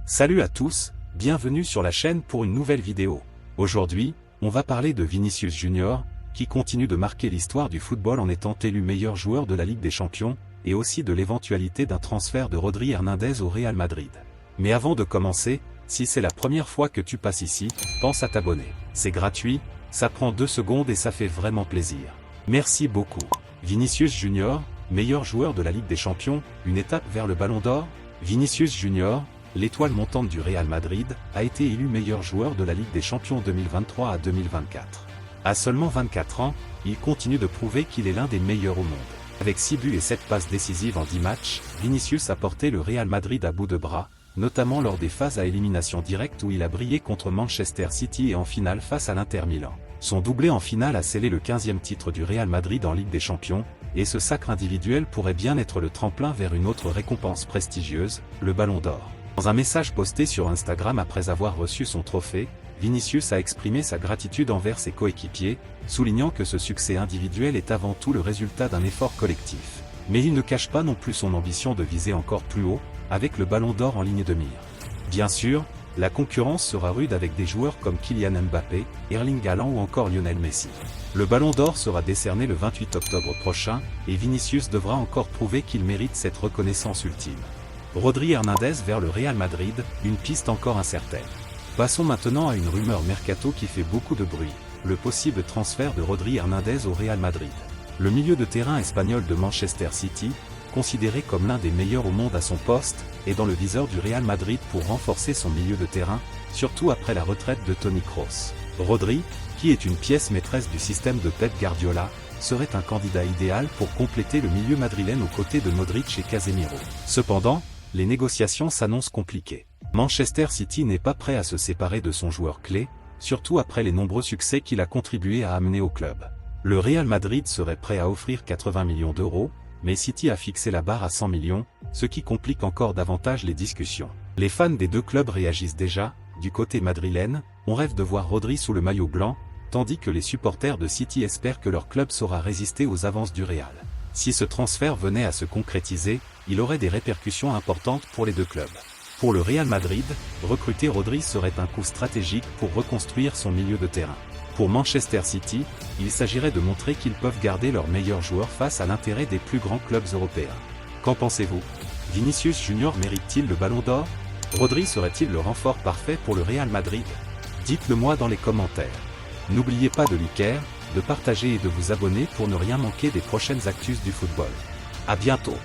Salut à tous, bienvenue sur la chaîne pour une nouvelle vidéo. Aujourd'hui, on va parler de Vinicius Junior, qui continue de marquer l'histoire du football en étant élu meilleur joueur de la Ligue des Champions, et aussi de l'éventualité d'un transfert de Rodri Hernandez au Real Madrid. Mais avant de commencer, si c'est la première fois que tu passes ici, pense à t'abonner. C'est gratuit, ça prend 2 secondes et ça fait vraiment plaisir. Merci beaucoup. Vinicius Junior, meilleur joueur de la Ligue des Champions, une étape vers le Ballon d'Or. Vinicius Junior, l'étoile montante du Real Madrid, a été élu meilleur joueur de la Ligue des Champions 2023 à 2024. À seulement 24 ans, il continue de prouver qu'il est l'un des meilleurs au monde. Avec 6 buts et 7 passes décisives en 10 matchs, Vinicius a porté le Real Madrid à bout de bras, notamment lors des phases à élimination directe où il a brillé contre Manchester City et en finale face à l'Inter Milan. Son doublé en finale a scellé le 15e titre du Real Madrid en Ligue des Champions, et ce sacre individuel pourrait bien être le tremplin vers une autre récompense prestigieuse, le Ballon d'Or. Dans un message posté sur Instagram après avoir reçu son trophée, Vinicius a exprimé sa gratitude envers ses coéquipiers, soulignant que ce succès individuel est avant tout le résultat d'un effort collectif. Mais il ne cache pas non plus son ambition de viser encore plus haut, avec le Ballon d'Or en ligne de mire. Bien sûr, la concurrence sera rude avec des joueurs comme Kylian Mbappé, Erling Haaland ou encore Lionel Messi. Le Ballon d'Or sera décerné le 28 octobre prochain, et Vinicius devra encore prouver qu'il mérite cette reconnaissance ultime. Rodri Hernandez vers le Real Madrid, une piste encore incertaine. Passons maintenant à une rumeur mercato qui fait beaucoup de bruit, le possible transfert de Rodri Hernandez au Real Madrid. Le milieu de terrain espagnol de Manchester City, considéré comme l'un des meilleurs au monde à son poste, est dans le viseur du Real Madrid pour renforcer son milieu de terrain, surtout après la retraite de Toni Kroos. Rodri, qui est une pièce maîtresse du système de Pep Guardiola, serait un candidat idéal pour compléter le milieu madrilène aux côtés de Modric et Casemiro. Cependant, les négociations s'annoncent compliquées. Manchester City n'est pas prêt à se séparer de son joueur clé, surtout après les nombreux succès qu'il a contribué à amener au club. Le Real Madrid serait prêt à offrir 80 millions d'euros, mais City a fixé la barre à 100 millions, ce qui complique encore davantage les discussions. Les fans des deux clubs réagissent déjà. Du côté madrilène, on rêve de voir Rodri sous le maillot blanc, tandis que les supporters de City espèrent que leur club saura résister aux avances du Real. Si ce transfert venait à se concrétiser, il aurait des répercussions importantes pour les deux clubs. Pour le Real Madrid, recruter Rodri serait un coup stratégique pour reconstruire son milieu de terrain. Pour Manchester City, il s'agirait de montrer qu'ils peuvent garder leurs meilleurs joueurs face à l'intérêt des plus grands clubs européens. Qu'en pensez-vous? Vinicius Junior mérite-t-il le Ballon d'Or? Rodri serait-il le renfort parfait pour le Real Madrid? Dites-le moi dans les commentaires. N'oubliez pas de liker, de partager et de vous abonner pour ne rien manquer des prochaines actus du football. À bientôt.